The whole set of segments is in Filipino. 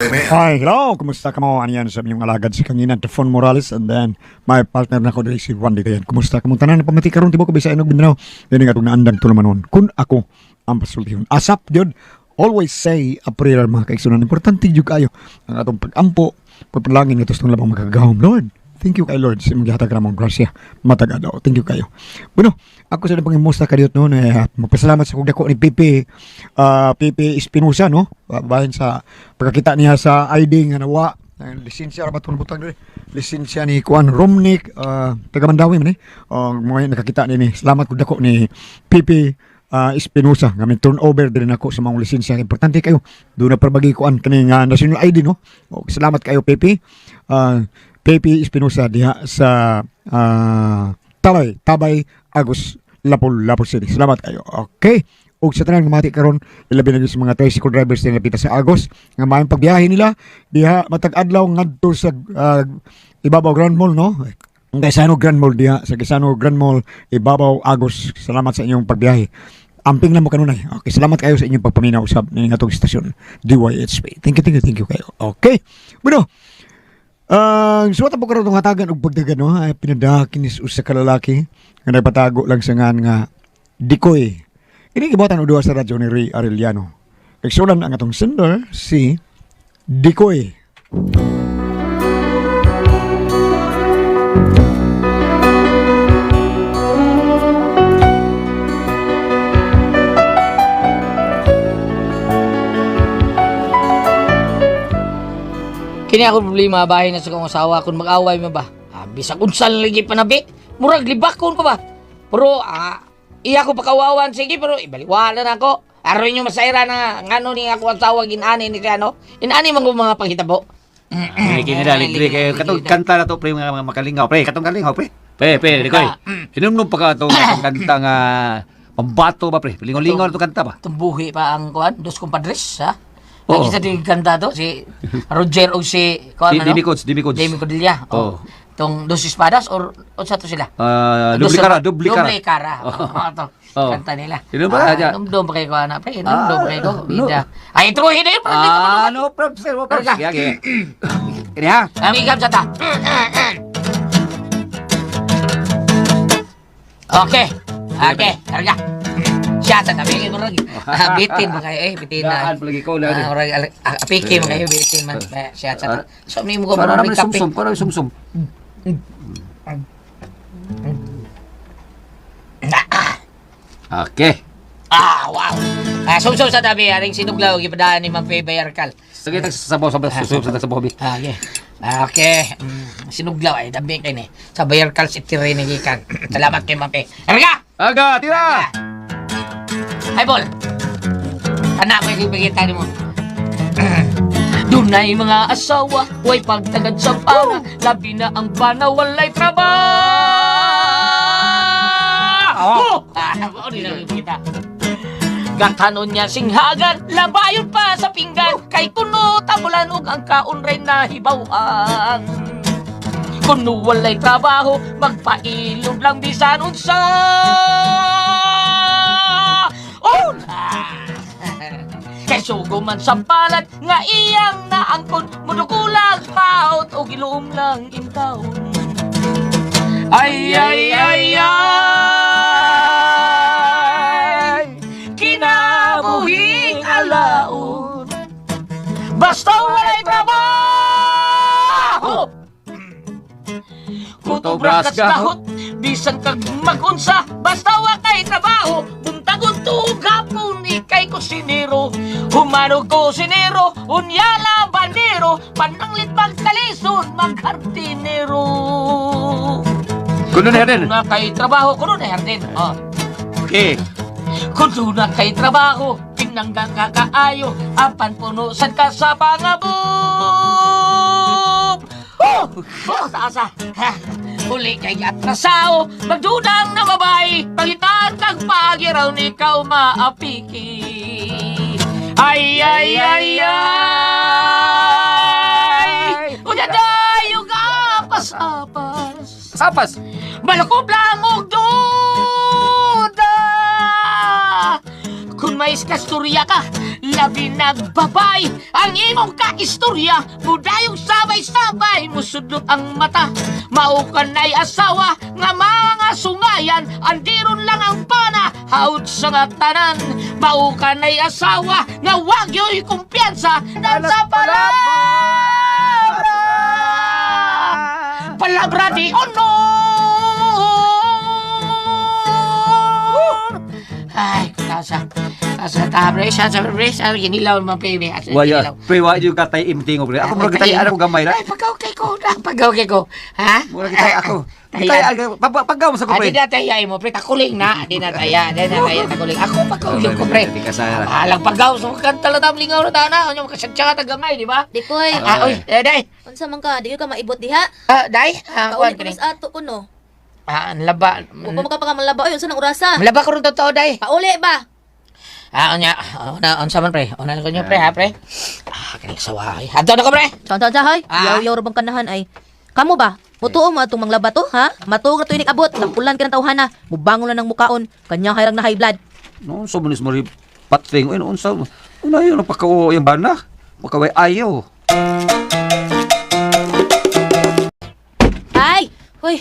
Hi, hello! Kumusta ka mo? Ano yan sa inyong alagad si Kanginan, Tefon Morales, and then my partner na ko diri si Juan Ditayan. Kumusta ka mong tanan na pamati karon tibo ko bisa inog Mindanao. Yan nga itong naandan tulumanon. Kun ako ang pasultihon. Asap yun. Always say a prayer mga kaigsunan. Importante yun kayo. Ang atong pag-ampo, pagpalangin ito sa labang magagahom. Lord, thank you kay Lord sa mga gihatag namang grasya. Mataga daw. Thank you kayo. Bueno, ako sa napang imusta ka dito noon. Magpasalamat sa kugdako ni Pipi Espinosa, no? Bahin sa pagkakita niya sa ID nga nawa. Lisensya ba itong butang doon? Lisensya ni Kuan Romnick, taga Mandawi man mga nakakita ni. Salamat kugdako ni Pipi Espinosa. Ngamin turnover din ako sa mga lisensya. Importante kayo. Doon na parbagi Kuan kaning national ID, no? Salamat kayo, Pipi. Pepe Espinosa diha sa Tabay, Agus, Lapol City. Salamat kayo. Okay. O sa tanang mati karon ilabi na sa mga tricycle drivers na napita sa Agos nga maayong pagbiyahe nila diha matag adlaw ngadto sa Ibabaw Grand Mall, no? Ang Gaisano Grand Mall diha sa Gaisano Grand Mall Ibabaw Agos. Salamat sa inyong pagbiyahe. Amping na mo kanunay. Okay, salamat kayo sa inyong pagpaminaw usab ning atong istasyon DYHP. Thank you kayo. Okay. Bueno, suwata po karon itong hatagan og pagdagan, no? Ay pinadakin ni usa ka lalaki nga nagpatago lang sa ngan nga Dikoy. Ini gibuhatan og duha sa radyo ni Ray Arellano. Nagsulan ang atong sender si Dikoy. Kini ako problema bahay na sa kong asawa kung mag-away mo ba. Bisag unsal lagi panabi. Murag libakon ko ba. Pero iya ko pakawawan sige pero ibaliwala na ako. Aron nyo masaira na ngano ni ako asawa ginani ni kano. Inani man ko mga panghitabo. Kini dali kayo katong kanta na to pre mga makalingaw pre katong kalingaw pre. Pre Dikoy. Hinumnom pa ka to kanta nga pambato ba pre. Lingaw-lingaw na to kanta ba. Tumbuhi pa ang kuan dos compadres ha. Oo. Isa din kanta to si Roger o si kuan ano? Demi Codes. Demi Codilla. Oo. Tong dos espadas or sa to sila? Dubli cara. To. Oh. Kanta nila. Sino ba aja? Numdum pa kay ko anak pa. Numdum pa kay ko. Bida. Ay, ito hindi pa. No problem sir. No problem. Sige. Ini ha. Amigam sa ta. Okay. Karga. Siya sa tabi ko lagi. Bitin mo kayo bitin na. Daan lagi ko lagi. Apiki mo kayo bitin man. Siya sa. So ni mo ko Para mo naman sumsum, para sumsum. Okay. Wow. Sumsum sa tabi aring sinuglaw gipadaan ni Mang Febe Arcal. Sige sabaw sa sabaw bi. Okay. Okay. Sinuglaw ay dabi kay ni. Sa Bayarcal City rin gikan. Salamat kay Mang Fe. Karga. Aga, tira. Ay, Bol! Anak ko yung pagkita mo. Dunay mga asawa, way pagtagad sa pana, labi na ang pana, walay trabaho! Di na kita. Gatanon niya singhagan, labayon pa sa pinggan, kay kuno tabulan og ang kaunray na hibawan. Kuno walay trabaho, magpailom lang bisan unsa. Kay sugo man sa palad nga iyang naangkon mudukulang paot o giluom lang intawon. Ay kinabuhing alaon basta walay trabaho. Kutobras kahot bisan kag magunsa basta wa kay trabaho. Buntagon tuog hapon ikay kusinero, humanog kusinero, unyala bandero, pananglit magkalison maghardinero. Kuno na herdin. Kuno na kay trabaho, kuno na herdin. Okay. Kuno na kay trabaho, pinanggang kakaayo, apan puno sad ka sa pangabog. Asa. Uli kay atrasao, magdudang na babay, pangitan kag pagiraw ni ikaw maapiki. Ay. Unya dayo ka pasapas. Sapas. Malakob lang og duda. Kung may kasturya ka. Labi nagbabay ang imong kaistorya. Mudayong sabay-sabay musudot ang mata. Maukan na'y asawa nga mga sungayan. Andiron lang ang pana haud sa nga tanan. Maukan na'y asawa nga wag yo'y kumpiyansa. Nasa palabra di honor. Ay, asa tabre, sa ginilaw mo, baby. Asa Waya, ginilaw. pre, wa yung katay imting ko, pre. Ako mura kitay, ano ko gamay na. Ay, pagaw kay ko. Ha? Mura kitay ako. Kitay, paggaw mo sa ko, pre. Adi na tayay mo, pre. Takuling na. Adi na taya, takuling. Ako pagaw ko, pre. Hindi ka sa... Alang pagaw, sa kanta lang tam lingaw na tana. Ano, makasadya ka tagamay, di ba? Dikoy, Uy, day. unsa man ka, di ka maibot diha. Day, Kauli kuwan ko mas ato kuno. ang laba. Wa pa makapamalaba oy, unsa nang orasa? Malaba ko rin totoo, day. Pauli ba? Unsa man, pre? Una ko niyo, pre, ha, pre? Kanilang sawahay. Hanto na ko, pre. Tanta hay. Ah. Yaw bang kanahan ay. Kamo ba? Mutuo mo atong manglaba to, ha? Matuog na to inig abot, tampulan ka ng tawhana. Mubangon na ng mukaon, kanya hayrang na high blood. Noon sa munis mo rin patring. Ay, noon sa... Una yun, napakaw yung bana. Makaway ayaw. Ay! Hoy,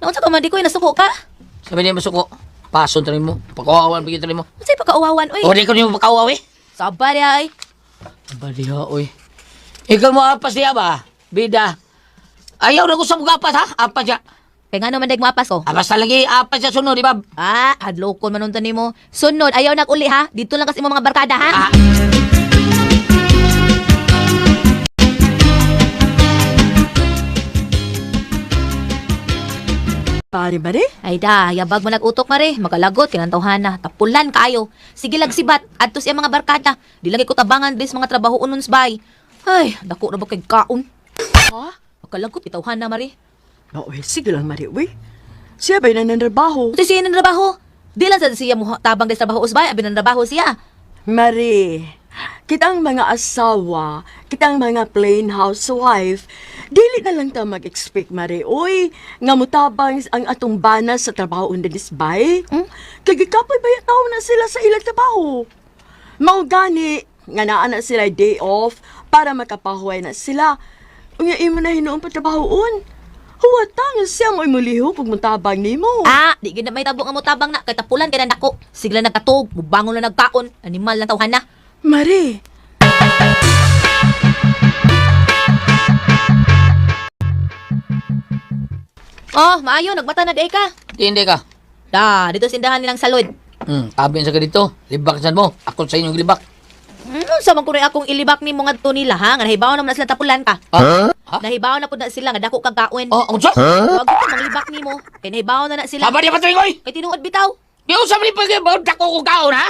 naunsa ka man Dikoy, nasuko ka? Sabi niya masuko. Pason tayo mo. Pagkawawan bigyan tayo mo. Unsay pagkauwawan oy? O, di ko niyo pagkawawi. Sabar ya ay. Baliha, oy. Ikaw mo apas niya ba? Bida. Ayaw na ko sa mga apas, ha? Apas siya. Kaya nga naman dag mapas ko. Apas lagi, apas siya sunod, di ba? Ah, hadlokon man unta nimo. Sunod, ayaw nag uli ha. Dito lang kasi mo mga barkada ha. Ah. Pare ba rin? Ay da, yabag mo nag-utok mare, magalagot, kinantawhana, tapulan kayo. Sige lagsibat, adto siya mga barkada. Di lagi ko tabangan des mga trabaho unons bay. Ay, dako na ba kay kaon? Ha? Magalagot, itawhana mare. No, sige lang, Mari. Uy, siya ba'y nananrabaho? Ito siya ng trabaho. Di lang sa siya mo tabang des trabaho usbay, abi ng trabaho siya. Mari, kitang mga asawa, kitang mga plain housewife, dili na lang ta mag-expect, Mari. Uy, nga mutabang ang atong bana sa trabaho under this bay. Kagikapoy ba yung tao na sila sa ilang trabaho? Mao gani, nga naa na sila day off para makapahuay na sila. Unya imo na hinuon pa trabahoon. Huwata nga siya mo'y muliho kung mutabang ni mo. Ah, di gina may tabong ang mo tabang na, kay tapulan kay nako. Sigla nagkatog, mubangon na nagkaon, animal lang tawhana. Mari, Oh, maayo, nagbata na day ka. Hindi ka. Da, dito sindahan nilang salod. Tabi sa ka dito. Libak saan mo. Ako sa inyong libak. Sa man kuno akong ilibak ni mga to nila ha, nga nahibaw naman na sila tapulan ka. Ha? Nahibaw na pud na sila nga dako kag kaon. Oh, ang sa? Wag ko manglibak nimo. Kay nahibaw na sila. Sabar niya patring, oy! Kay tinuod bitaw. Di ko sabi pa kayo, bawag ako kong kaon, ha?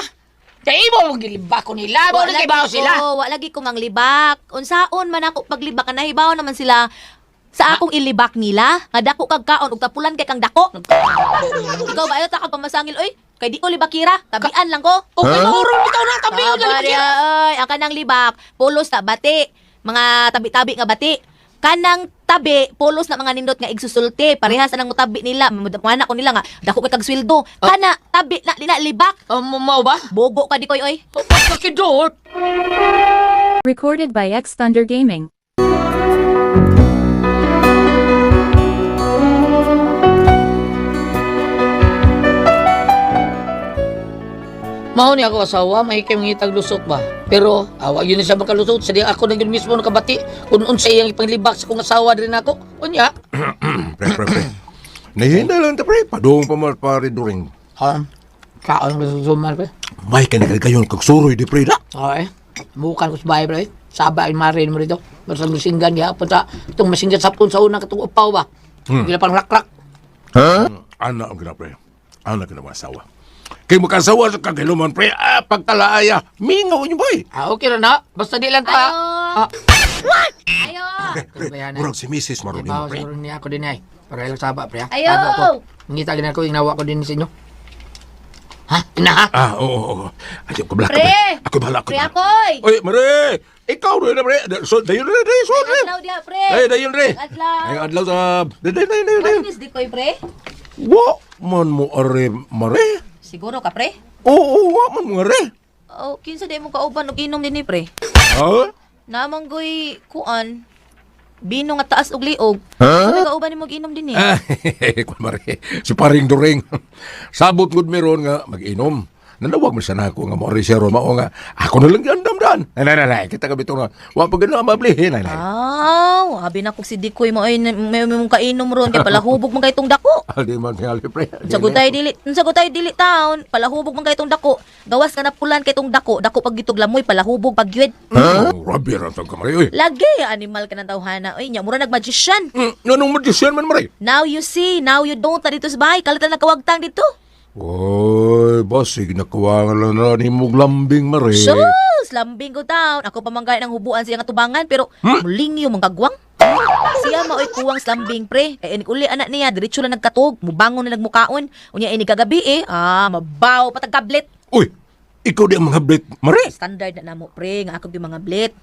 Kaya mo, magilibak ko nila. Bawag na kayo sila. Wa lagi ko manglibak. Unsaon man ako paglibak ka nahibaw naman sila sa akong ilibak nila. Nga dako kag kaon ug tapulan kay kang dako. Ikaw ba ayo ta ka pamasangil oy? Kay di ko libakira, tabian lang ko. Okay, maurong ikaw na, tabi ko na Barya, ay, ang kanang libak, pulos na bati. Mga tabi-tabi nga bati. Kanang tabi, pulos na mga nindot nga igsusulti. Parehas anang mutabi nila. Mana ko nila nga, dako kay kag sweldo. Kana, tabi na, lina, libak. Mau ba? Bogo ka di koy, oy. Pagkakidot. Recorded by X Thunder Gaming. Mao ni ako asawa, may kay ngitag lusot ba? Pero awa yun siya makalusot, sa di ako naging mismo nakabati kung unsa iyang ipanglibak sa kong asawa din ako. Unya. Pre. Nahinda lang ta, pre. Padung pa mo pare during. Kaon ko susuman, pre. May kanagayon kag suroy di, pre, na. Okay. Bukan ko sa bahay, pre. Sabay marin mo rito. Basta masinggan niya. Punta itong masinggan sapon sa unang katong upaw ba? Gila pang lakrak. Ha? Ana ang gina, pre. Ana ka na mga asawa. Kay makasawa sa kagaluman, pre. Pagkalaaya. Mingaw niyo, boy. Okay na na. Basta di lang ka. Ayo. Ayo. Murag si Mrs. Marunong, Bawa pre. siguro niya ako din ay. Para lang saba, pre. Ayo. Ako. Ngita gina ko, inawa ko din sa inyo. Ha? Ina ha? Oo. Ayaw ko balak, Pre! pre. Ako balak, Pre akoy. Oy, Mare! Ikaw rin na, pre. Dayon rin, pre. So, pre. Adlaw dia, pre. Ay, dayon rin. Adlaw. Ay, adlaw sa... Dayon. Manis di koy, pre. Wa man mo are, Mare. Siguro ka, pre. Oo, wa man mo are. Oh, kinsa di mo kauban og inom din ni pre. Ha? Namang goy kuan. Bino nga taas og liog. Sa kauban nimo og inom din ni. Kung mare, si paring during. Sabot gud meron nga mag-inom. Nanawag mo sana ako nga mo resero mao nga ako na lang gandam dan. Nay, kita ka bitaw nga wa pa gana mablihin nay. Aw, abi na kog si Dikoy mo ay may mong kainom ron kay palahubog man kay tong dako. Aldi man tingali pre. Sagutay dili taon, palahubog man kay tong dako. Gawas ka na pulan kay tong dako, dako pag gitog lamoy palahubog pag gyud. Rabi ra tong kamari oy. Lagi animal ka ng tawhana. Oy, nya mura nag-magician. Nanong magdisyan man mare. Now you see, now you don't ta dito sa bahay, kalit na nagkawagtang dito. Oy, basig nakuha lang na ni mong lambing mare. Sus, lambing ko taon. Ako pamanggay ng hubuan siya nga tubangan pero muling yung mga gagwang. Siya maoy kuwang lambing pre. Kaya ini uli anak niya, diretso lang nagkatog, mubangon na nagmukaon. Unya ini kagabi mabaw patag kablet. Uy, ikaw di ang mga blit mare. Standard na namo pre, nga ako di mga blet.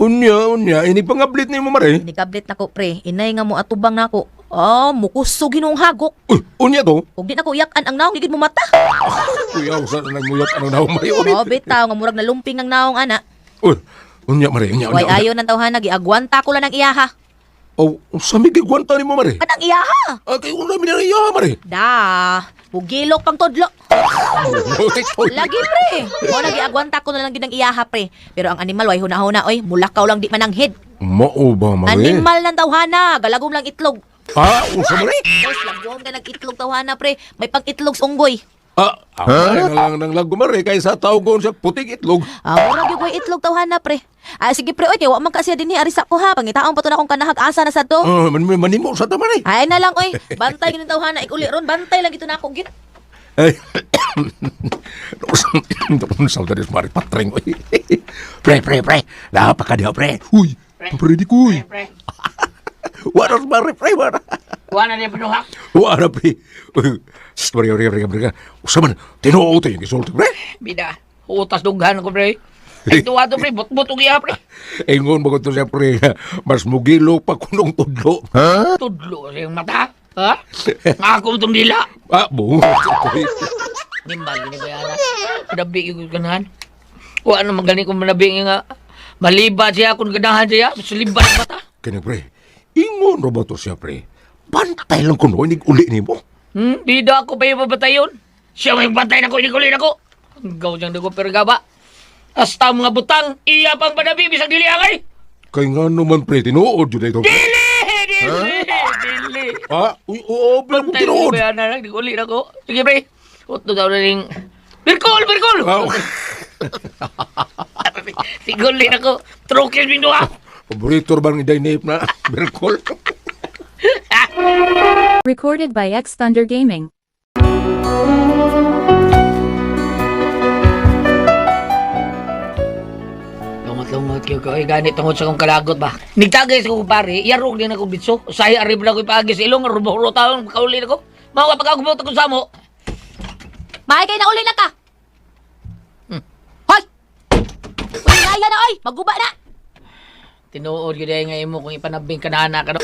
Unya, ini pangablit ni mo mare. Ini kablet nako pre, inay nga mo atubang nako. Mukusog ginong hagok. Uy, unya to. Ug di nako iyakan ang naong gigid mo mata. Kuya, usa na nagmuyat ano na mare. Oh, bitaw nga murag na lumping ang naong ana. Uy, unya mare, unya. Way ayo nang tawhana giagwanta ko lang ang iyaha. Oh, sa may gigwanta ni mo mare. Kanang iyaha. Kay una mi na iya mare. Da, bugilok pang todlo. Lagi pre. Mo nagiagwanta ko na lang gid ang iyaha pre. Pero ang animal way hunahuna oy, mulakaw lang di mananghid. Mao ba mare? Animal ng tawhana, galagom lang itlog. Usa mare? Yes, lagom ka ng itlog tawhana pre. May pang itlog sa unggoy. Ay na lang nang lago mare kay sa tawgon sa puting itlog. Mura gyud koy itlog tawhana pre. Sige pre, oy, wa man kasi dinhi ari sa ko ha. Pangitaon pa to na akong kanahag asa na sa to. Manimo sa ta mare. Ay na lang oy, bantay gid tawhana ikuli ron, bantay lang ito na ako gid. Ay. Dokon sa dari mare patreng oy. Pre. La pa ka dia pre. Uy, pre di kuy. Wala mare pre wala. Wala niya pinuhak. Wala pre. Story usa man tinuo to yung gisulti pre. Bida, utas dughan ko pre. Ay tuwa to pre, bot-bot og iya pre. Ingon mo ko to siya pre. Mas mugilo pa kunong tudlo. Tudlo sa iyong mata. Ha? Ako itong dila. Buo. Nimbal, gini ba yan? Padabi ko ganahan. Wala naman galing kong manabing nga. Malibat siya kung ganahan siya. Sulibat ang mata. Kaya pre, ingon ro ba to siya pre? Bantay lang kuno, inig uli ni mo. Bida ako pa yung babatayon. Siya may bantay na ko, inig-uli na ko. Hanggaw diyang dago pergaba. Hasta mga butang, iya pang padabi, bisang dili angay. Kaya nga naman pre, tinuod yun na ito. Dili! Oo, bilang kong Bantay na tinuod. ko yan na, inig-uli na ko. Sige pre, uto daw na rin. Birkol! Tiguli na ko. Trukil ming duha. Paborito ba ni Dainip na Berkol? Recorded by X Thunder Gaming. Lungot kayo ko. Ganit tungod sa kong kalagot ba? Nigtagay sa kong pare, yarog din ako bitso. Usahay arib na ko ipagis ilong, ruboro taon, kauli na ko. Mga pagkagumot ako sa mo. Mahay kay na uli na ka. Hoy! Uy, naya na oy, maguba na. Tinuod ko dahil nga imo kung ipanabing ka na anak ka no.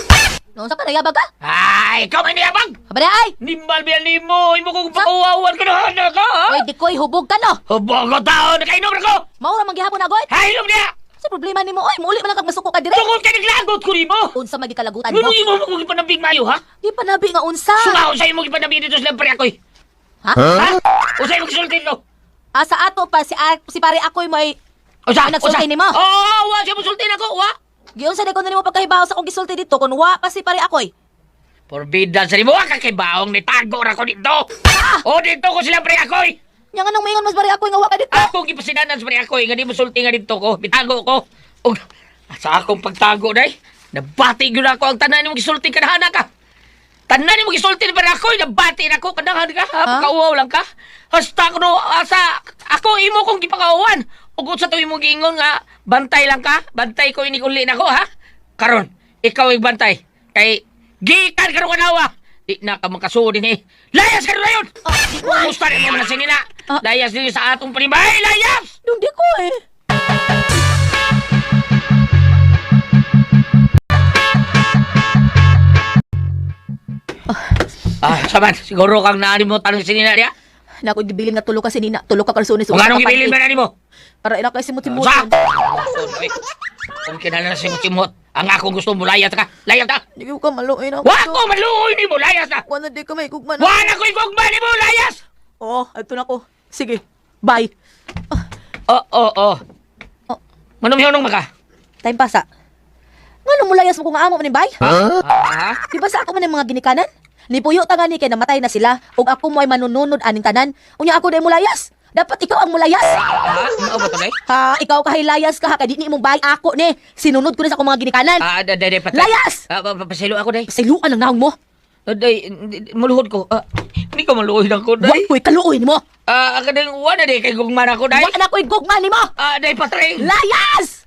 Noon sa ka nayabag ka? Ay, ikaw may niyabang! Habada ay! Nimbal biyan ni mo, imo kong pakawawan ka na anak ka, ha? Oy, Dikoy, hubog ka no. Hubog ko tao, nakainom na ko! Maura manggihapon agad. Hainom niya! Sa problema nimo oy, muuli man lang kag masuko ka dire. Tungkol ka naglagot ko ni mo! Unsa may gikalagutan Ano mo? imo mo kong ipanabing mayo, ha? Di pa nabi nga unsa. Sumaw sa imo ipanabing dito sa lampre ako'y. Ha? Ha? O sa imo kisultin no? Sa ato pa si pare ako'y may O sa? nagsulti nimo. Oo, wa siya mo sultin ako, wa? Giyon sa ko na nimo pagkahibaw sa akong gisulti dito kun wa pa si pare ako'y. Forbidden sa nimo, wa ka kay baong ni tago ra ko dito. O dito ko sila pre ako'y. Nya nga nang maingon mas pare ako'y nga wa ka dito. Ako gipasinanan sa pre ako'y, nga di mo sulti nga dito ko, bitago ko. O sa akong pagtago day, nabati gyud ako ang tanan nimo gisulti kanahana ka. Tanan nimo gisulti para ako'y nabati na ko kanahan ka, ha? Pakauwaw lang ka. Hasta ko no, asa ako imo kong gipakawawan. Ug sa tuwi mo giingon nga bantay lang ka, bantay ko inig-uli nako ha. Karon, ikaw ay bantay. Kay gikan karon kanawa. Di na ka makasudi ni. Layas ka na yun. Kumusta rin mo na sinina? Layas din sa atong panibay, layas. Yung di ko eh. Saman, siguro kang naalimutan ng sinina niya. Na ako gibilin nga tulo ka sinina, tulo ka kalsones. Kung anong ibilin ba na mo? Para ina kay simot-simot. Sa! Kung kinala na simot-simot, ang akong gusto mo, layas ka! Layas ka! Di ko ka maluoy na. Wa ko maluoy ni mo, layas na! Wala di ka may kugman. Wala ko igugma ni mo, layas! Oh, ato na ko. Sige. Bye. Oh. Manumihunong maka? Time pasa. Ngano mo layas mo kung amo man ni bay? Ah? Di ba sa ako man yung mga ginikanan? Ni puyo ta gani kay namatay na sila ug ako mo ay manununod aning tanan. Unya ako day mo layas. Dapat ikaw ang mulayas. Ano ba to, day? Ha, ikaw kahilayas ka ha kay di ni mo bay ako ni. Sinunod ko na sa akong mga ginikanan. Day, patay. Layas! Pasilo ako, day. Siluan ang naong mo. Day, maluhod ko. Hindi ko maluhod ako, day. Wa ko'y kaluoy nimo. Kadang wala, day, kay gugman ako, day. Wa na ko'y gugma nimo. Day, patring. Layas!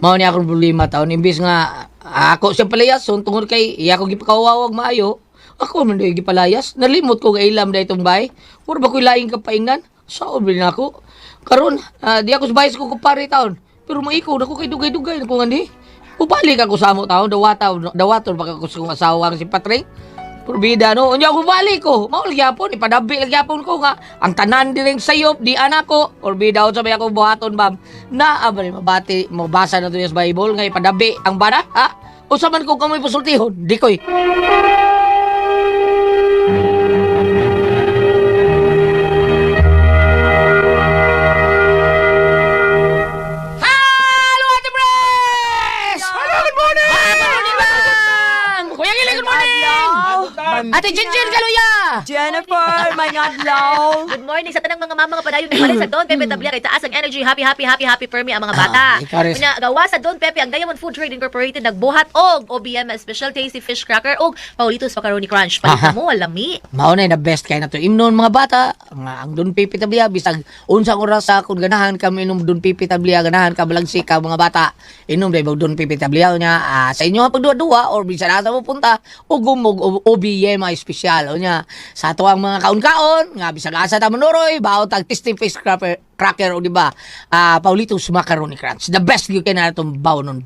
Mao ni akong problema taon imbis nga ako siya palayas so tungod kay iya ko gipakawawag maayo ako man di gipalayas nalimot ko nga ilam da itong bay puro ba ko laing kapaingan sao bilin ako karon di ako sa bayis ko kupari taon pero maikaw nako kay dugay-dugay nako ngandi ubalik ako sa amo taon dawaton baka ko sa asawa nga si Patrick Purbida no, unya ako balik ko. Mao gyapon ipadabi gyapon ko nga ang tanan diring sayop di anak ko. Purbida sa may ako buhaton bam. Na abali mabati mabasa na to sa Bible nga ipadabi ang bana ha. Usa man ko kamoy pasultihon, di koy. Hello, Ate Pres! Hello, good morning! Kuya Gili, good morning! Ate Jinjin Kaluya! Jennifer, may adlaw. Good morning sa tanang mga mama nga padayon ni Paris sa Don Pepe Tablia kay taas ang energy happy Fermi ang mga bata. Ikaris. Unya gawa sa Don Pepe ang Diamond Food Trade Incorporated nagbuhat og OBM Special Tasty Fish Cracker og Paulitos Macaroni Crunch. Palita mo lami. Mao na the best kay na to imnon mga bata nga ang Don Pipi Tablia bisag unsang oras sa kun ganahan ka inom Don Pipi Tablia ganahan ka balagsi ka mga bata inom dai Don Pipi Tablia nya sa inyo nga pagduwa-duwa or bisan asa mo punta ug gumog OBM ay special nya sa ato ang mga kaon-kaon nga bisag asa ta manuroy bawo tag tasty fish cracker o di ba Paulitos Macaroni Crunch the best you can na itong bawnon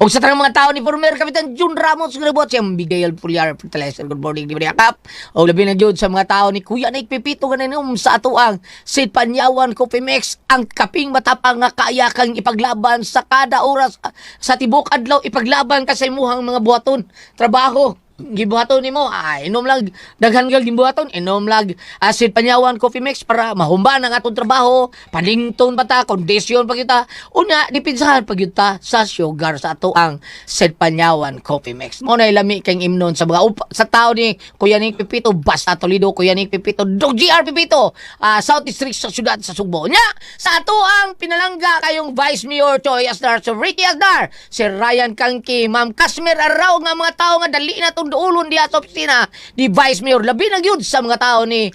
og sa tanang mga tao ni former Kapitan Jun Ramos grabot siyang Miguel Puliar fertilizer good morning di ba yakap o labi na gyud sa mga tao ni Kuya Nick Pipito ganin sa ato ang Sid Panyawan Coffee Mix ang kaping matapang nga kaya kang ipaglaban sa kada oras sa tibok adlaw ipaglaban ka sa imuhang mga buhaton trabaho gibuhaton nimo inom lang daghan gal gibuhaton inom lang Sid Panyawan Coffee Mix para mahumba ang atong trabaho panington pa ta kondisyon pa kita una dipinsahan pa gyud ta sa sugar sa ato ang Sid Panyawan Coffee Mix mo na ilami kang imnon sa mga sa tao ni Kuya Nick Pipito basta Toledo Kuya Nick Pipito Dog GR Pipito South District sa syudad sa Sugbo nya sa ato ang pinalangga kayong Vice Mayor Choy Asdar so Ricky Asdar si Ryan Kangki Ma'am Kasmer Araw nga mga tao nga dali na tong duulon diha sa opisina di Vice Mayor labi na gyud sa mga tao ni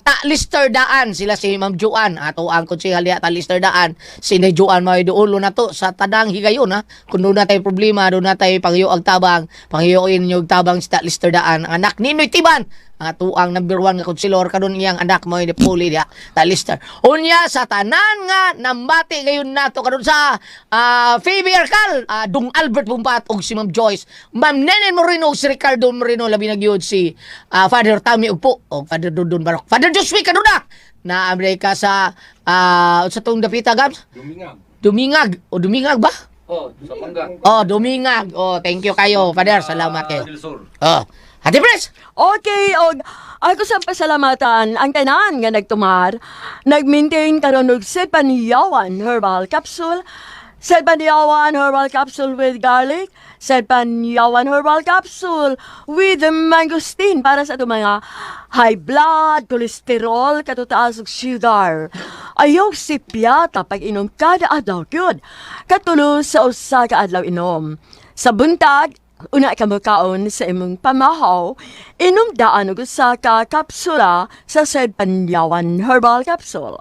Ta Lister Daan sila si Ma'am Joan ato ang konsehal diha Ta Lister Daan si Nay Joan may duulon na to sa tanang higayon ha kun doon na tay problema doon na tay panghiyo ang tabang panghiyoin yung tabang si Ta Lister Daan ang anak ni Noy Tiban ato ang number 1 nga konselor kadon iyang anak mo ni Puli diha Ta Lister unya sa tanan nga nambati gayon nato kadon sa Phoebe Arcal Dong Albert Bumpat og si Ma'am Joyce Ma'am Nenen Moreno si Ricardo Moreno labi na gyud si Father Tami Ugpo o Father Dudon Barok Father Joshua kaduna na Amerika sa sa tong dapita gams Dumingag o Dumingag ba Sa Pangga. Dumingag thank you kayo Father salamat kayo Ate Pres Okay, og ako sa pasalamatan ang tanan nga nagtumar, nag-maintain karon og Sid Panyawan Herbal Capsule, Sid Panyawan Herbal Capsule with garlic, Sid Panyawan Herbal Capsule with mangosteen para sa itong mga high blood, cholesterol, katutaas og sugar. Ayaw sipyata pag inom kada adlaw gyud. Katulo sa usa ka adlaw inom. Sa buntag, una ka makaon sa imong pamahaw, inom daan og usa ka kapsula sa Sid Panyawan Herbal Capsule.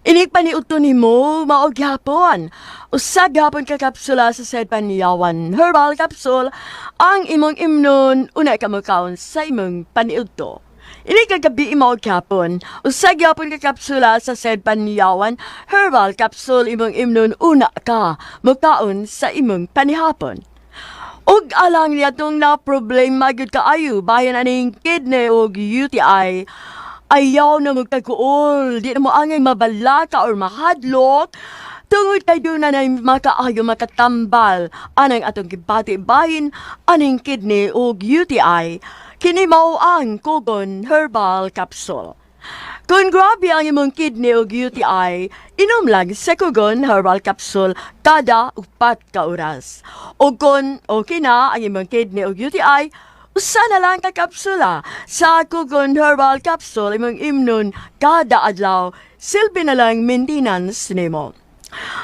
Inig paniuto nimo mao gyapon. Usa gyapon ka kapsula sa Sid Panyawan Herbal Capsule ang imong imnon una ka makaon sa imong paniuto. Ini kagabi mo kapon. Usag yapon ka kapsula sa said panyawan, herbal capsule imong imnon una ka, mukaon sa imong panihapon. Og alang niya tong na problema gyud kaayo bayan aning kidney og UTI. Ayaw na magkakuol, di na mo angay mabalaka or mahadlok. Tungod kay doon na makaayo makatambal anang atong kibati bahin aning kidney og UTI. Kini mao ang Kogon Herbal Capsule. Kung grabe ang imong kidney o UTI, inom lang sa Kogon Herbal Capsule kada 4 ka oras. O kung okay na ang imong kidney o UTI, usa na lang ka kapsula sa Kogon Herbal Capsule imong imnon kada adlaw, silbi na lang maintenance nimo.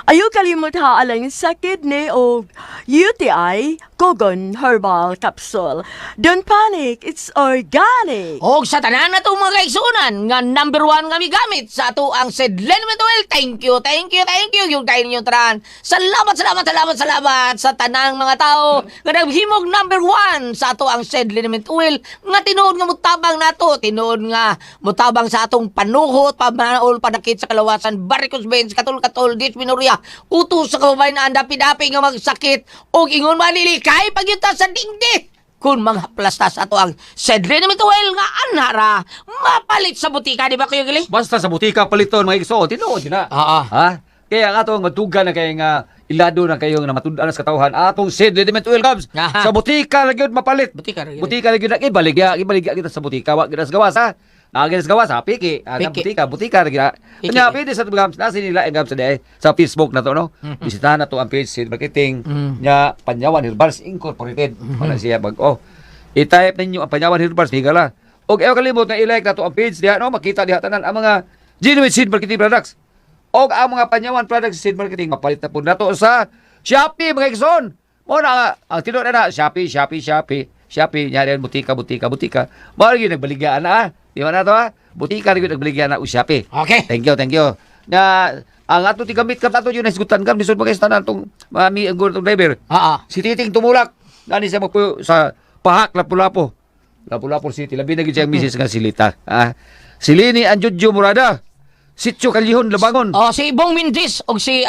Ayaw kalimot haalang sa kidney o UTI, Kogon Herbal Capsule. Don't panic, it's organic. Og sa tanan na itong mga kaigsunan, nga number 1 kami gamit sa ato ang Sedlenomit Oil. Thank you, thank you, thank you. Yung kayo ninyong taran. Salamat, salamat, salamat, salamat sa tanang mga tao. Nga naghimog number 1 sa ato ang Sedlenomit Oil. Nga tinuod nga mutabang nato. Tinuod nga mutabang sa atong panuhot, pamanaol, panakit sa kalawasan, varicose veins, katul-katul, dysmenorrhea, utos sa kababayan na andapi-dapi nga magsakit, o ingon manilikay pagyuta sa dingdi. Kung mga plasta sa ato ang Sedlenomit Oil nga anara, mapalit sa butika, di ba kayo gali? Basta sa butika paliton mga igsoon, tinuod yun na. Ha? Kaya ang atong matugan na kayo nga ilado na kayo nga matundaan sa katawhan, atong Sedlenomit Oil Cubs. Aha. Sa butika na yun mapalit. Butika rin. Butika na yun, ibaligya kita sa butika, wag kita sa gawas ha. Nagin sa gawas ha, piki. Butika na gina. Piki. Kanya, pwede sa Gams, nasa nila ang Gams sa Facebook na to, no? Bisitahan na to ang page, Seed Marketing, nya Panyawan Herbals Incorporated. Wala siya i-type ninyo ang Panyawan Herbals, higala. Og ayaw kalimot na i-like na to ang page diha, no? Makita diha tanan ang mga genuine Seed Marketing products. Og ang mga Panyawan products Seed Marketing, mapalit na po na to sa Shopee, mga ikson. Muna ang tinod na Shopee, nya rin butika. Mara yun, nagbaligaan na, di ba na to ha? Butika rin nagbaligaan na o Shopee. Okay. Thank you. Na ang ato tigamit kam ato yun isgutan kam lisod mga istanan tong mami ang gurtong driver. Si Titing tumulak nani siya magpuyo sa Pahak Lapu-Lapu City labi na gid siya misis nga silita. Silini Anjudjo Murada. Sitio Kalyihon Labangon. Si Bong Mindis og si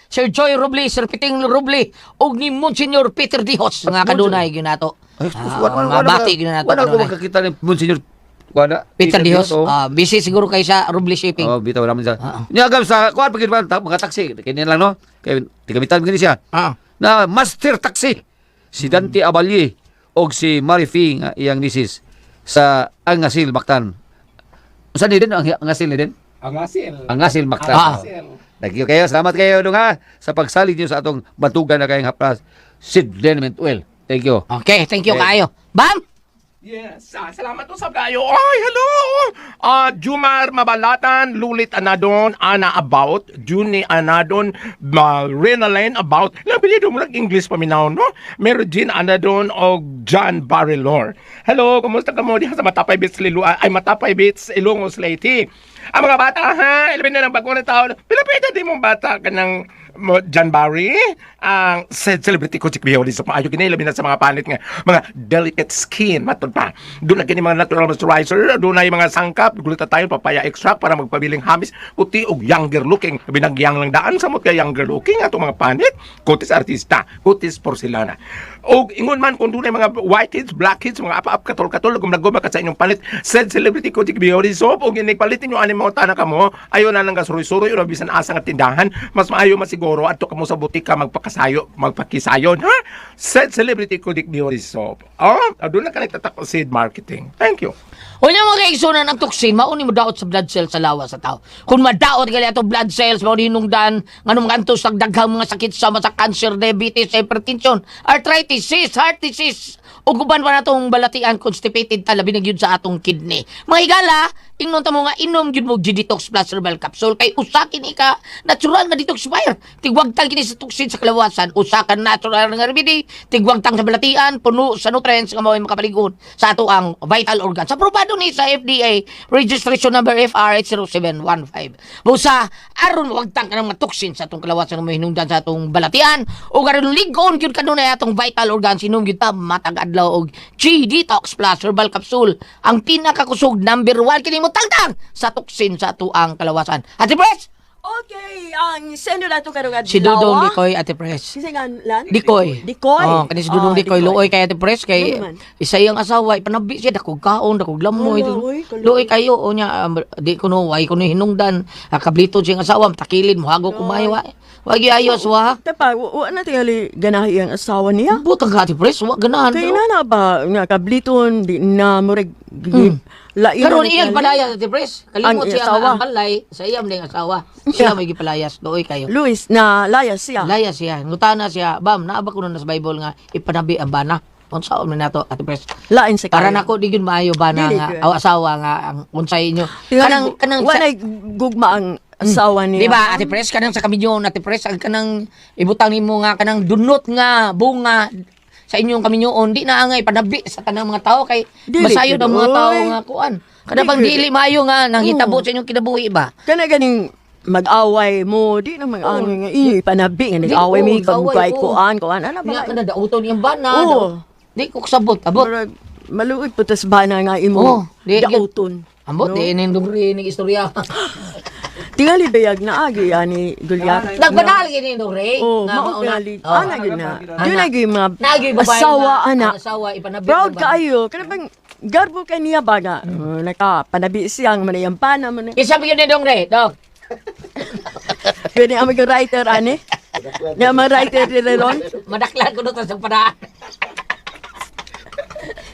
Sir Joy Roble, Sir Piting Roble og ni Monsignor Peter Dihos nga kadunay gyud nato. Mabati gyud nato. Wala ko makakita ni Monsignor Peter Dihos. Busy siguro kay sa Roble Shipping. Bitaw naman siya. Niagam sa kuan pagid mga taxi kini lang no. Kay tigamitan gini siya. Na master taxi. Si Dante Abalye og si Marifi nga iyang misis sa Angasil Mactan. Unsa ni din ang Angasil ni din? Angasil Mactan. Thank you kayo. Salamat kayo dong ha sa pagsalig niyo sa atong batugan na kayong haplas Sedlenomit Oil. Thank you. Okay, thank you kayo. Bam! Yes, salamat po sa kayo. Ay, hello! Jumar Mabalatan, Lulit Anadon, Ana About, Juni Anadon, Renaline About. Lapilido mo lang English paminaw, no? Merogin Anadon o John Barilor. Hello, kumusta ka mo diha sa Matapay Beach, Matapay Beach, Ilongos Leyte. Ang mga bata, ha? Ilabin na ng bago na tao. Pilapita din mong bata ka ng John Barry, ang celebrity ko si Bioli sa maayo kinailabi na sa mga panit nga mga delicate skin matod pa. Doon na kini mga natural moisturizer, doon na yung mga sangkap, glutathione, papaya extract para magpabiling hamis, puti og younger looking. Binagyang lang daan sa mot kay younger looking ato mga panit, kutis artista, kutis porcelana. Og ingon man kung doon na mga whiteheads, blackheads, mga apa-ap katol-katol, kung naguma ka sa inyong panit, said celebrity ko si Bioli soap, og ginigpalitin nyo ani mga tanak mo, ayaw na lang kasuroy-suroy, o bisan asa nga tindahan, mas maayo masiguro at ka mo sa butika magpakisayon, ha? Said celebrity ko dik Bioli soap. Doon na ka nagtatak Seed Marketing. Thank you. O niya mga kaigsunan ang tuksin, mauni mo daot sa blood cells sa lawas sa tao. Kung madaot gali ato blood cells, mauni hinungdan, nganong kantos ang daghang mga sakit sama sa cancer, diabetes, hypertension, arthritis, heart disease, o guban pa na itong balatian, constipated talabi na yun sa atong kidney. Mga higala, ingnon ta mo nga inom yun mo G-Detox Plus Herbal Capsule kay usa kini ka natural nga detoxifier. Tigwagtang kini sa toxin sa kalawasan, usa ka natural nga remedy, tigwagtang sa balatian, puno sa nutrients nga mao makapaligon sa ato ang vital organs. Aprobado ni sa FDA registration number FRH0715. Busa aron wagtang kanang matoksin sa atong kalawasan nga mahinungdan sa atong balatian o aron ligon gyud kanunay atong vital organs inom gyud ta matag adlaw og G-Detox Plus Herbal Capsule ang pinakakusog number 1 kini mo tangtang sa toksin sa ato ang kalawasan. Ate Pres, Okay, ang sendo na ito karong adlaw. si Dudong Dikoy, Ate Pres. Kasi nga lan? Dikoy. Dikoy. Oh, kani si Dudong Dikoy, luoy kay Ate Pres kay Ano man? isa iyang asawa ipanabi siya dakog kaon, dakog lamoy. Wala, uy, kaluoy. Luoy kayo o niya di kuno way kuno hinungdan. Kablito siyang asawa takilin mo hago kumayo wa. Wag ayos wa. Tapa, wa na tingali ganahi ang asawa niya. Butang ka Ate Pres, wa ganahan. Kaya na ba nga kabliton di na murag lain. Karon iyang palayas Ate Pres. Kalimot Ang siya asawa. ang balay sa iyang ning asawa. Siya may gipalayas, luoy kayo. Luis na layas siya. Layas siya. Ngutana siya, bam, naaba ko na sa Bible nga ipanabi ang bana. Unsaon man nato Ate Pres. Lain sa Para kaya. nako di gyud maayo bana Dili nga gyud. aw asawa nga ang unsay inyo. Kanang wa na gugma ang asawa niya. di ba Ate Pres kanang sa kaminyon Ate Pres ang kanang ibutang nimo nga kanang dunot nga bunga sa inyong kaminyoon di na angay panabi sa tanang mga tao kay Dili masayod ang mga gyud, tao oy. nga kuan. Kada bang Dili gyud. dili maayo nga nanghitabo sa inyong kinabuhi ba? Kana ganing mag-away mo, di na mag-ano nga inyo ipanabi nga Di, nag-away mi mag-away, kag kuan ano Nga ba? kada dauton iyang bana. Oo. Di ko kasabot abot. Murag maluoy putas bana nga Oo, imo di- dauton. Ambot di ning dugri ning istorya. Tingali bayag na agi ani Gulyat. Nagbanal gini dugri. Oh, nga mao mauna. gali. Oh. Ana gyud na. Di na gyud mga Nagi babae asawa nga, ana. ang asawa ipanabi. Proud ng bana. kaayo. Kana bang garbo kay niya baga. Naka panabi siyang manayampan man. Isa bigyan ni dongre, dog. Pwede ang mga writer ani. Nga mga writer nila ron. Madaklan ko doon sa padaan.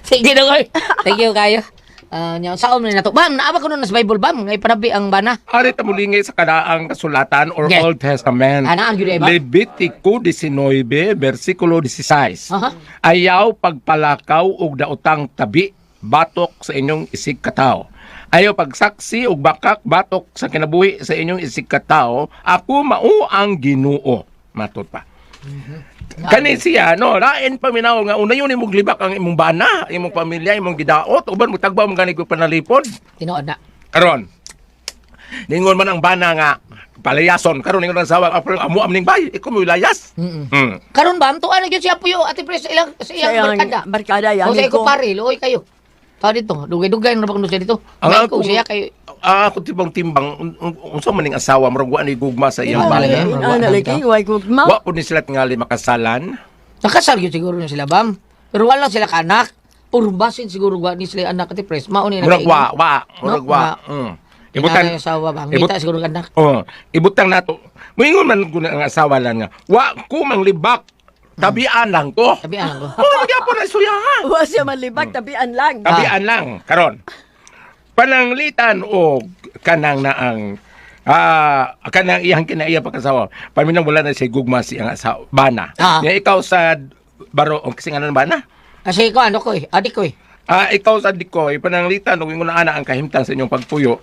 Sige dongre. Thank you kayo. Saon man nato. Bam, naaba ko nun sa Bible bam, ngay panabi ang bana. Ari ta mulingi sa kadaang kasulatan or Okay. Old Testament. Anaan gyud ba? Levitico 19 versikulo 16. Aha. Ayaw pagpalakaw og daotang tabi batok sa inyong isig katao. Ayaw pagsaksi og bakak batok sa kinabuhi sa inyong isig katao. Ako mao ang Ginoo. Matot pa. Kani siya, no, lain paminaw nga una yun imong libak ang imong bana, imong pamilya, imong gidaot, uban mo tagba mo gani ko panalipod. Tinuod na. Karon. Ningon man ang bana nga palayason, karon ningon ang sawa amo amning bay, ikaw mo layas. Mm. Karon bam, tuan na gyud siya puyo Ate Pres sa ilang barkada. Barkada yan. O sa ko pare, luoy kayo. Tawa dito, dugay-dugay na ba kuno siya dito? Ang May ako ko siya kay ako tibang timbang unsa man ning asawa murag wa ni gugma sa iyang Wala, bana. eh. Ana lagi way gugma. Wa pud ni sila tingali makasalan. nakasal gyud siguro na sila bam. Pero wala sila kanak. Puro basin siguro wa ni sila anak Ate Pres. Mao ni Murag wa, murag wa. Ibutan asawa bang ngita siguro kanak. Oh, ibutang nato. Moingon man ko ang asawa lang nga. Wa ko manglibak. Tabian lang ko. Sabi anak ko. Oh, hindi ako na suyahan. Wa siya malibag tabian lang. Tabian lang, karon. Pananglitan o kanang naang kanang iyang kinaiya pagkasawa. Paminang wala na siya gugma siyang asawa, bana. Ah. Nga ikaw sa baro, o kasi nga ng bana? Kasi ko ano ko adik ko Ikaw sa dikoy, pananglitan o yung ana ang kahimtang sa inyong pagpuyo.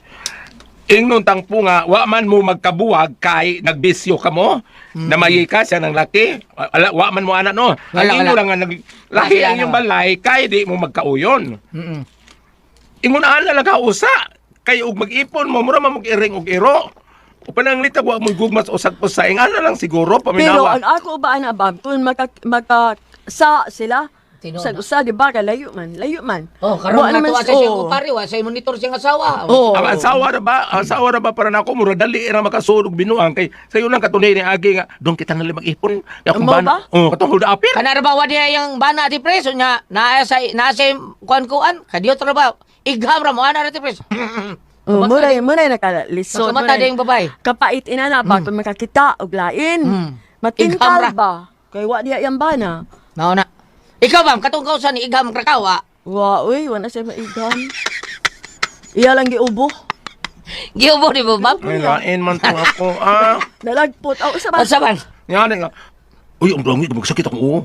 Ingnon tangpo nga, wa man mo magkabuwag kay nagbisyo ka mo, namayi ka siya ng laki, wa man mo ana no. Wala, Ang inyo wala. lang nga lahi Wala, ang inyong balay, kay di mo magkauyon. Mm. Ingon ana lang usa kay ug mag-ipon mo mura man mag-iring og iro. O pananglita wa mo gugmas usag usaing ana lang siguro Pero paminawa. ang ako ba na ba kung maka sa sila Tinuod sa na. usa di ba ka layo man. Oh, karon Wa na naman tuwa sa oh. siya ko pare wa sa monitor siyang asawa. Oh. Ang asawa ra ba para nako mura dali ra makasulog binuang kay sayo nang katunay ni agi nga don kita na mag-ipon. Ya Amo ba? katong hulda apil. Kana ra ba wa diya yang bana Ate Pres nya naa sa kuan kadiyo tra ba igham ra mo ana Ate Pres. Oh, muray nakalisod. Mata ding babae. Kapait inana ba kung makakita og lain. Igham Matintal ra. ba? Kay wa diya yang bana. Mao na. Ikaw bam katong kausa ni igham krakawa. Wa uy, wala siya maigam. Iya lang giubo. Giubo ni mo bam. May lain man tong ako. Nalagpot. Aw sa ba? Sa man. Yan nga. Uy, ang dami magsakit akong uo.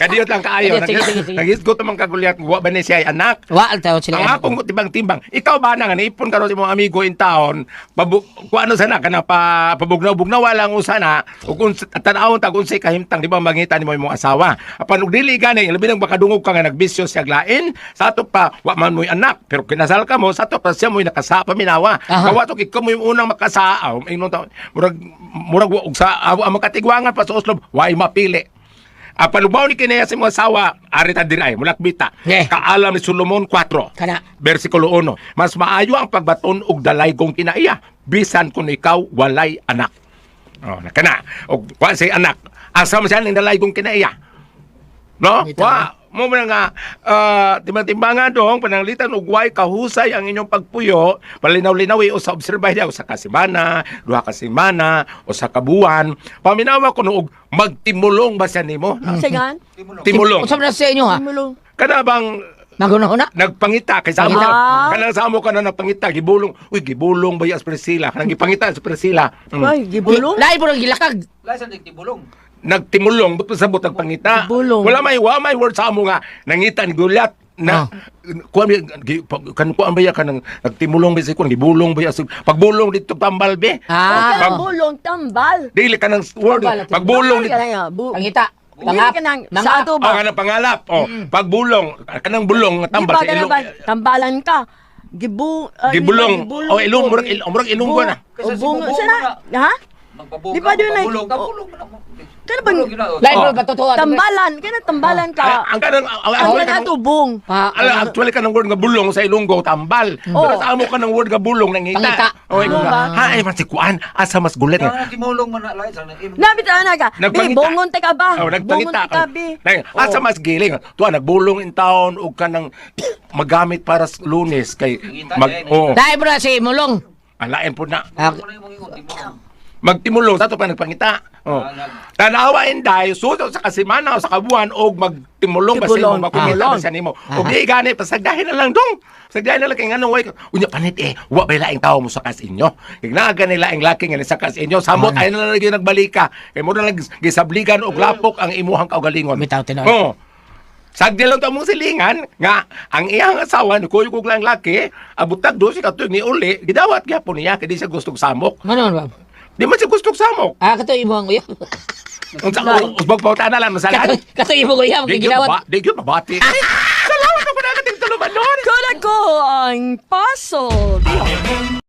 Kadiyot lang kaayo. Sige. Nagisgot man kagulyat wa ba ni siya ay anak. Wa tayo sila. Ang akong timbang-timbang, ikaw ba na nga naipon ka rin sa mga amigo in town, kung ano sana ka na pabugnaw-bugnaw lang usana, o kung tanawon tag unsay kahimtang, di ba mangita ni mo imong asawa. Apan ug dili gani, labi nang makadungog ka nga nagbisyo siya lain, sa ato pa wa man mo'y anak, pero kinasal ka mo, sa ato pa siya mo'y nakasa paminawa. Kawa to ikaw mo yung unang makasaaw, murag og sa ang makatigwangan pa sa Oslo, way mapili. Panubaw ni kinaya sa mga asawa, arita diray, mulakbita. Yeah. Kaalam ni Solomon 4, Kana. versikulo 1. Mas maayo ang pagbaton og dalay kung kinaiya, bisan kung ikaw walay anak. Oh, nakana. Og wa say anak, asa man siya ning dalay kung kinaiya. No? Ito. Wa mo man nga timbang-timbangan dong pananglitan og way kahusay ang inyong pagpuyo, palinaw-linaw o sa obserbay daw sa kasimana, duha ka semana o sa kabuan. Paminawa ko og magtimulong ba siya nimo? Sigan? Timulong. Unsa man sa inyo ha? Timulong. Kana bang Nagunahuna? nagpangita kay sa amo Ah. kanang sa amo ka na nagpangita gibulong gibulong ba sa Priscilla kanang gipangita sa Priscilla Ay, gibulong. Lain po gilakag. nagtimulong but sa butang pangita Gibulong. wala may word sa amo nga nangita ni Goliath na kuan kan kuan ba ya kanang nagtimulong ba si kuan gibulong ba ya pagbulong dito tambal be Ah, Ah, bulong tambal. dili kanang word Tambal, pagbulong dito pangita. Dili Tangap. ka nang Nangap. sa ato oh ba? kanang pangalap pagbulong kanang bulong nga Di tambal ba sa ka na ilong ba? Tambalan ka. gibulong o ilong murag ilong ko na Ubong, sana? Ha? Di ba doon ay... Kaya bang... Lain po ba totoo? Tambalan. Kaya na tambalan ka. ang kanang Ang na tubong. ala actually ka ng word nga bulong sa Ilonggo tambal pero sa amo ka ng word nga bulong nangita Pangita. oy Ano ba? ha ay man si kuan asa mas gulat nga Nabita na ka. Bi, Nagpangita. bongon te ka ba? oh Bongon nagpangita te ka, bi. asa mas giling tuwa nagbulong in town ug kanang magamit para sa Lunes kay Lain po na si Mulong. alain po na Ah, magtimulong sa to pa nagpangita tanawa inday suso sa kasimana o sa kabuan og magtimulong ba sa Timulong. imo makumita ba Ah. sa nimo og di gani pasagdahin na lang dong sagdahin na lang kay nganong way unya panit wa bay laing tawo mo sa kas inyo kay naa gani laing laki nga sa kas inyo samot ay na lang gyud nagbalika kay mo na lang gisabligan og lapok ang imuhang kaugalingon Bitaw, tinoy. oh sagdi lang mong silingan nga ang iyang asawa ni kuyog lang laki abutag do si katuig ni uli gidawat gyapon niya kay di siya gustong samok Ano ba? di man siya gustong samok Ah, kato imo ang uyab. unsa usbog pauta na lang masalan Kato imo ko uyab ginawat. Di gyud mabati. Salamat na pala kating tuluman noon. Kuna ko ang puzzle.